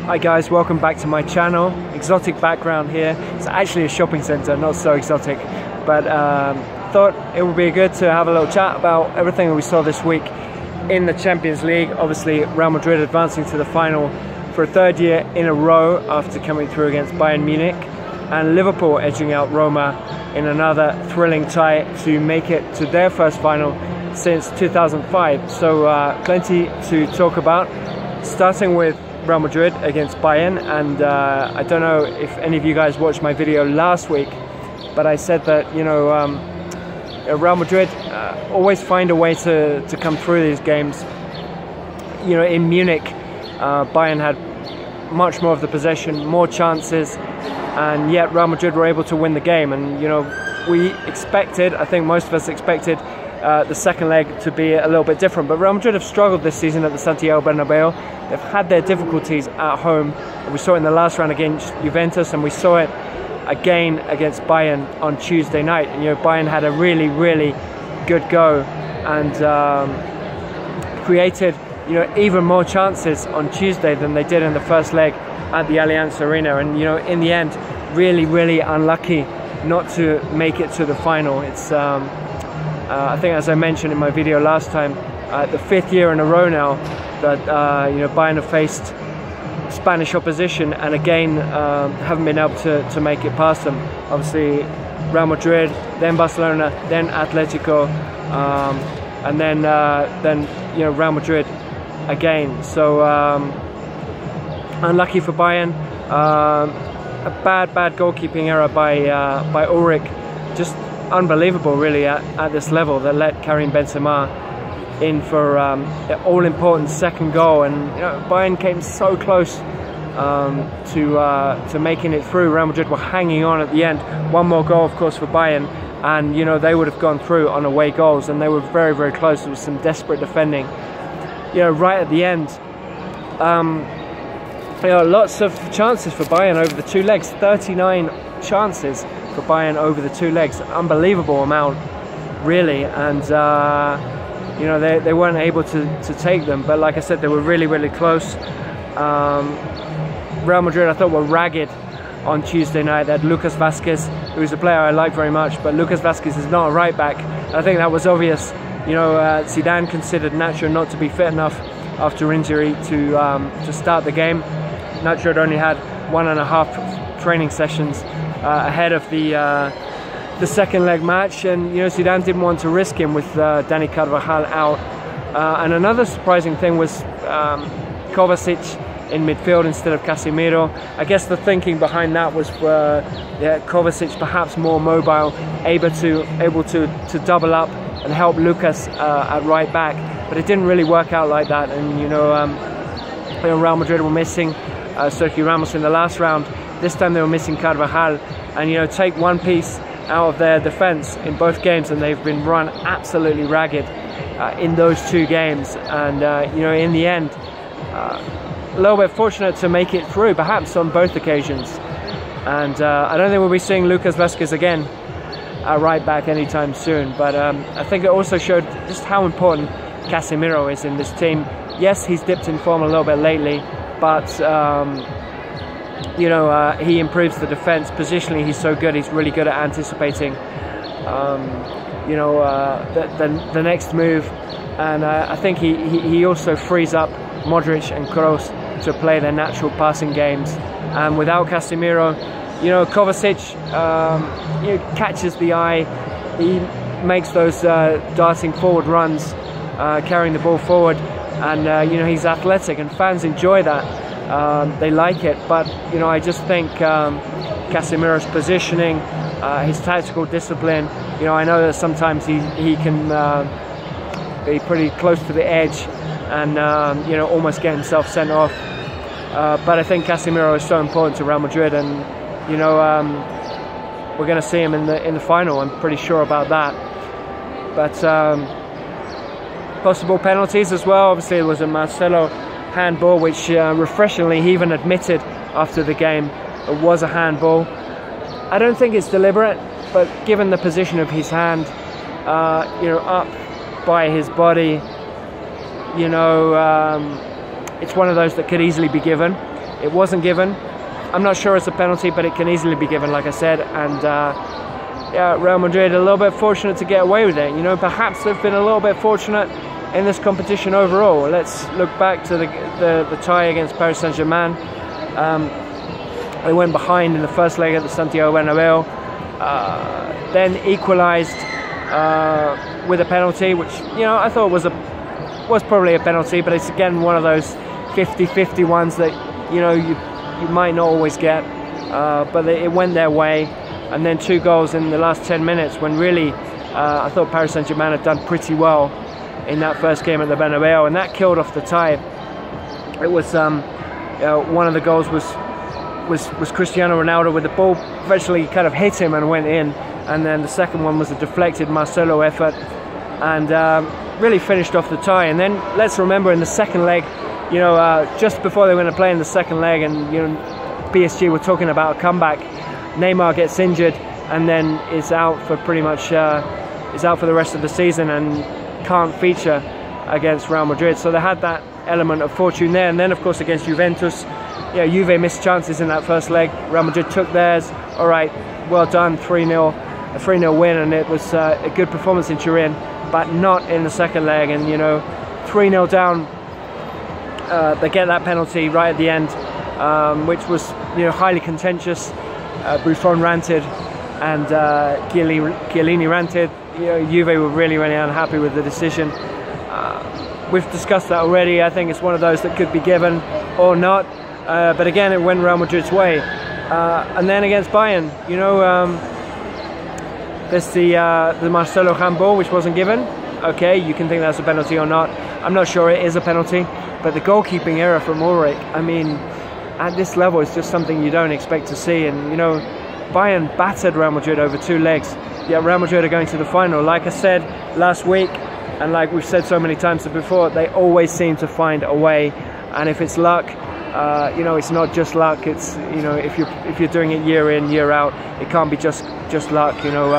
Hi guys, welcome back to my channel. Exotic background here. It's actually a shopping centre, not so exotic, but thought it would be good to have a little chat about everything that we saw this week in the Champions League. Obviously Real Madrid advancing to the final for a third year in a row after coming through against Bayern Munich, and Liverpool edging out Roma in another thrilling tie to make it to their first final since 2005. So plenty to talk about, starting with Real Madrid against Bayern. And I don't know if any of you guys watched my video last week, but I said that Real Madrid always find a way to come through these games. In Munich, Bayern had much more of the possession, more chances, and yet Real Madrid were able to win the game. And we expected, I think most of us expected, the second leg to be a little bit different, but Real Madrid have struggled this season at the Santiago Bernabeu. They've had their difficulties at home. We saw it in the last round against Juventus, and we saw it again against Bayern on Tuesday night. And Bayern had a really good go and created even more chances on Tuesday than they did in the first leg at the Allianz Arena. And in the end, really unlucky not to make it to the final. It's I think, as I mentioned in my video last time, the fifth year in a row now that Bayern have faced Spanish opposition and again haven't been able to make it past them. Obviously Real Madrid, then Barcelona, then Atletico, and then Real Madrid again. So unlucky for Bayern. A bad goalkeeping error by Ulrich, just unbelievable really at this level, that let Karim Benzema in for the all-important second goal. And Bayern came so close to making it through. Real Madrid were hanging on at the end. One more goal of course for Bayern, and they would have gone through on away goals, and they were very close. There was some desperate defending right at the end. Lots of chances for Bayern over the two legs, 39 chances for Bayern over the two legs, unbelievable amount really. And they weren't able to take them, but like I said, they were really close. Real Madrid, I thought, were ragged on Tuesday night. They had Lucas Vazquez, who's a player I like very much, but Lucas Vazquez is not a right back. I think that was obvious. Zidane considered Nacho not to be fit enough after injury to start the game. Nacho had only had 1.5 training sessions ahead of the second leg match, and Zidane didn't want to risk him with Dani Carvajal out. And another surprising thing was Kovacic in midfield instead of Casemiro. I guess the thinking behind that was Kovacic perhaps more mobile, able to double up and help Lucas at right back, but it didn't really work out like that. And Real Madrid were missing Sergio Ramos in the last round. This time they were missing Carvajal, and take one piece out of their defense in both games and they've been run absolutely ragged in those two games. And in the end, a little bit fortunate to make it through perhaps on both occasions. And I don't think we'll be seeing Lucas Vazquez again at right back anytime soon, but I think it also showed just how important Casemiro is in this team. Yes, he's dipped in form a little bit lately, but he improves the defense. Positionally, he's so good. He's really good at anticipating the next move, and I think he also frees up Modric and Kroos to play their natural passing games. And without Casemiro, Kovacic catches the eye. He makes those darting forward runs, carrying the ball forward, and he's athletic, and fans enjoy that. They like it, but I just think Casemiro's positioning, his tactical discipline. I know that sometimes he can be pretty close to the edge and almost get himself sent off. But I think Casemiro is so important to Real Madrid, and we're going to see him in the final. I'm pretty sure about that. But possible penalties as well. Obviously, it was a Marcelo handball, which refreshingly he even admitted after the game it was a handball. I don't think it's deliberate, but given the position of his hand, up by his body, it's one of those that could easily be given. It wasn't given. I'm not sure it's a penalty, but it can easily be given, like I said. And yeah, Real Madrid a little bit fortunate to get away with it. You know, perhaps they've been a little bit fortunate in this competition overall. Let's look back to the tie against Paris Saint-Germain. They went behind in the first leg at the Santiago Bernabeu, then equalised with a penalty, which, you know, I thought was probably a penalty, but it's again one of those 50-50 ones that, you know, you might not always get, but it went their way. And then 2 goals in the last 10 minutes when really I thought Paris Saint-Germain had done pretty well in that first game at the Bernabeu, and that killed off the tie. It was one of the goals was Cristiano Ronaldo with the ball virtually kind of hit him and went in, and then the second one was a deflected Marcelo effort and really finished off the tie. And then let's remember in the second leg, you know, just before they went to play in the second leg, and you know, PSG were talking about a comeback, Neymar gets injured and then is out for pretty much is out for the rest of the season and can't feature against Real Madrid. So they had that element of fortune there. And then of course against Juventus, yeah, Juve missed chances in that first leg. Real Madrid took theirs. All right, well done, 3-0, a 3-0 win, and it was a good performance in Turin, but not in the second leg. And you know, 3-0 down, they get that penalty right at the end, which was, you know, highly contentious. Buffon ranted and Chiellini ranted. You know, Juve were really unhappy with the decision. We've discussed that already. I think it's one of those that could be given or not. But again, it went Real Madrid's way. And then against Bayern, you know, there's the Marcelo handball, which wasn't given. Okay, you can think that's a penalty or not. I'm not sure it is a penalty, but the goalkeeping error from Ulrich, I mean, at this level, it's just something you don't expect to see. And you know, Bayern battered Real Madrid over 2 legs. Yet Real Madrid are going to the final. Like I said last week, and like we've said so many times before, they always seem to find a way. And if it's luck, you know, it's not just luck. It's, you know, if you're doing it year in, year out, it can't be just luck. You know,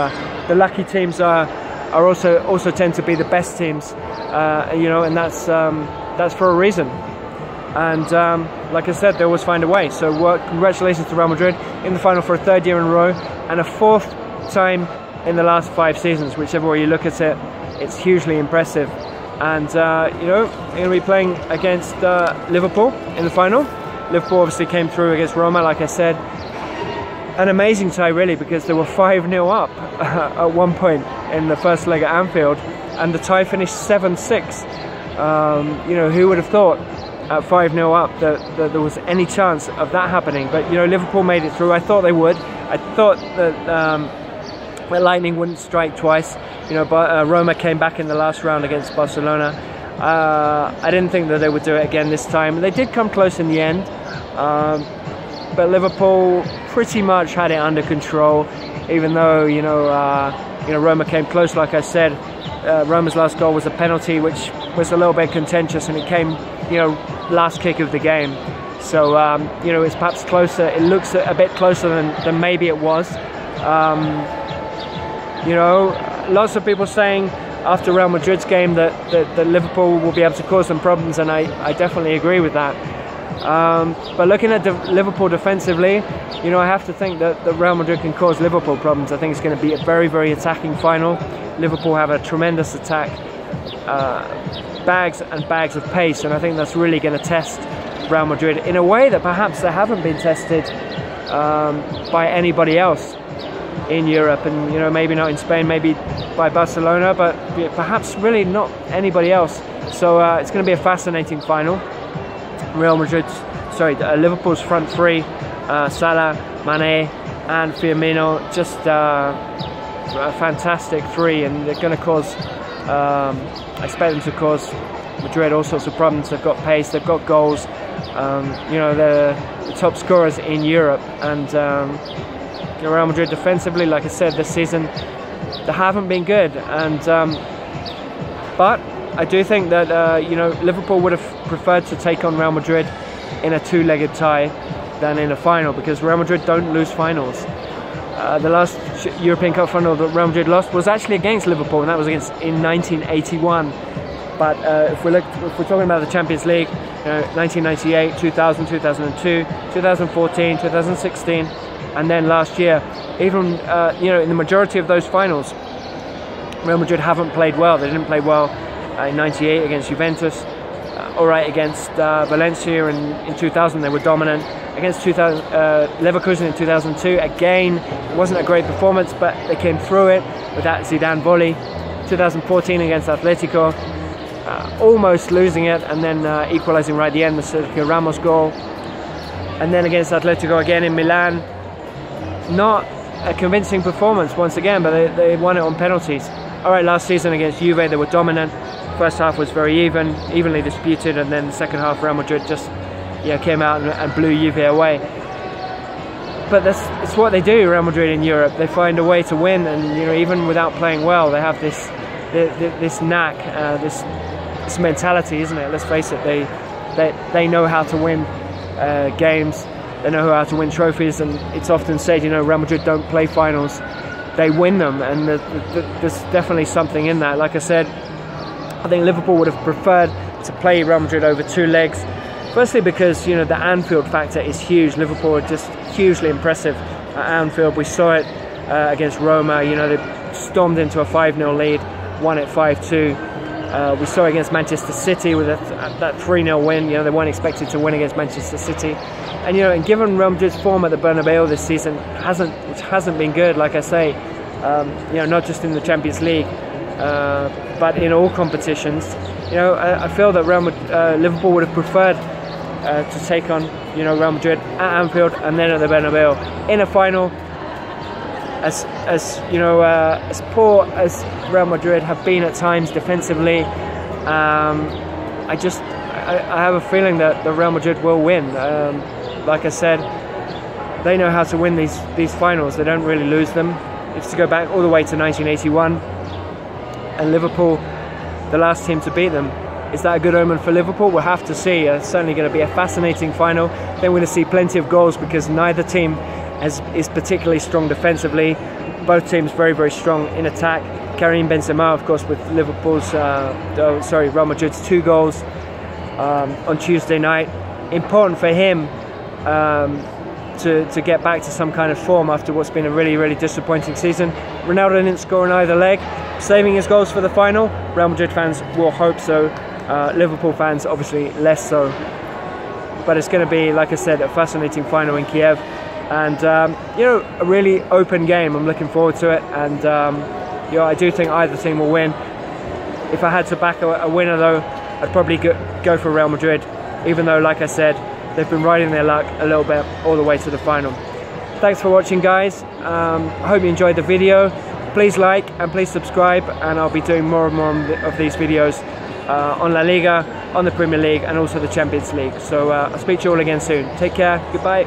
the lucky teams are also tend to be the best teams. You know, and that's for a reason. And like I said, they always find a way. So congratulations to Real Madrid in the final for a 3rd year in a row, and a 4th time in the last 5 seasons. Whichever way you look at it, it's hugely impressive. And you know, they're going to be playing against Liverpool in the final. Liverpool obviously came through against Roma, like I said. An amazing tie really, because they were 5-0 up at one point in the first leg at Anfield, and the tie finished 7-6. You know, who would have thought at 5-0 up that there was any chance of that happening? But you know, Liverpool made it through. I thought they would. I thought that lightning wouldn't strike twice. You know, but Roma came back in the last round against Barcelona. I didn't think that they would do it again this time. They did come close in the end, but Liverpool pretty much had it under control. Even though you know Roma came close, like I said. Roma's last goal was a penalty, which was a little bit contentious, and it came, you know, last kick of the game. So you know, it's perhaps closer. It looks a bit closer than maybe it was. You know, lots of people saying after Real Madrid's game that Liverpool will be able to cause them problems, and I definitely agree with that. But looking at Liverpool defensively, you know, I have to think that Real Madrid can cause Liverpool problems. I think it's going to be a very attacking final. Liverpool have a tremendous attack, bags and bags of pace, and I think that's really going to test Real Madrid in a way that perhaps they haven't been tested by anybody else in Europe. And you know, maybe not in Spain, maybe by Barcelona, but perhaps really not anybody else. So it's going to be a fascinating final. Liverpool's front three, Salah, Mane and Firmino, just a fantastic three, and they're going to cause, I expect them to cause Madrid all sorts of problems. They've got pace, they've got goals, you know, they're the top scorers in Europe. And Real Madrid defensively, like I said, this season they haven't been good, and but I do think that you know, Liverpool would have preferred to take on Real Madrid in a 2-legged tie than in a final, because Real Madrid don't lose finals. The last European Cup final that Real Madrid lost was actually against Liverpool, and that was in 1981. But if we're talking about the Champions League, 1998, 2000, 2002, 2014, 2016, and then last year. Even in the majority of those finals, Real Madrid haven't played well. They didn't play well in '98 against Juventus. All right against Valencia, and in 2000 they were dominant. Against Leverkusen in 2002, again, it wasn't a great performance, but they came through it with that Zidane volley. 2014 against Atletico, almost losing it, and then equalising right at the end, the Sergio Ramos goal. And then against Atletico again in Milan, not a convincing performance once again, but they won it on penalties. All right, last season against Juve, they were dominant. First half was very evenly disputed, and then the second half, Real Madrid just came out and blew Juve away. But it's what they do, Real Madrid in Europe. They find a way to win, and even without playing well, they have this knack, this mentality, isn't it? Let's face it, they know how to win games. They know how to win trophies, and it's often said, Real Madrid don't play finals, they win them, and there's definitely something in that. Like I said, I think Liverpool would have preferred to play Real Madrid over 2 legs. Firstly, because the Anfield factor is huge. Liverpool are just hugely impressive at Anfield. We saw it against Roma. They stormed into a 5-0 lead, won it 5-2. We saw it against Manchester City with that 3-0 win. They weren't expected to win against Manchester City. And given Real Madrid's form at the Bernabeu this season hasn't been good, like I say, not just in the Champions League, but in all competitions. I feel that Liverpool would have preferred to take on Real Madrid at Anfield and then at the Bernabeu in a final. As poor as Real Madrid have been at times defensively, I have a feeling that the Real Madrid will win. Like I said, they know how to win these finals. They don't really lose them. It's to go back all the way to 1981, and Liverpool, the last team to beat them. Is that a good omen for Liverpool? We'll have to see. It's certainly going to be a fascinating final. Then we're going to see plenty of goals, because neither team is particularly strong defensively. Both teams very, very strong in attack. Karim Benzema, of course, with Real Madrid's 2 goals on Tuesday night. Important for him to get back to some kind of form after what's been a really, really disappointing season. Ronaldo didn't score on either leg, saving his goals for the final. Real Madrid fans will hope so. Liverpool fans obviously less so. But it's going to be, like I said, a fascinating final in Kiev, and a really open game. I'm looking forward to it, and I do think either team will win. If I had to back a winner though, I'd probably go for Real Madrid, even though, like I said, they've been riding their luck a little bit all the way to the final. Thanks for watching, guys. I hope you enjoyed the video. Please like and please subscribe, and I'll be doing more and more of these videos on La Liga, on the Premier League, and also the Champions League. So I'll speak to you all again soon. Take care. Goodbye.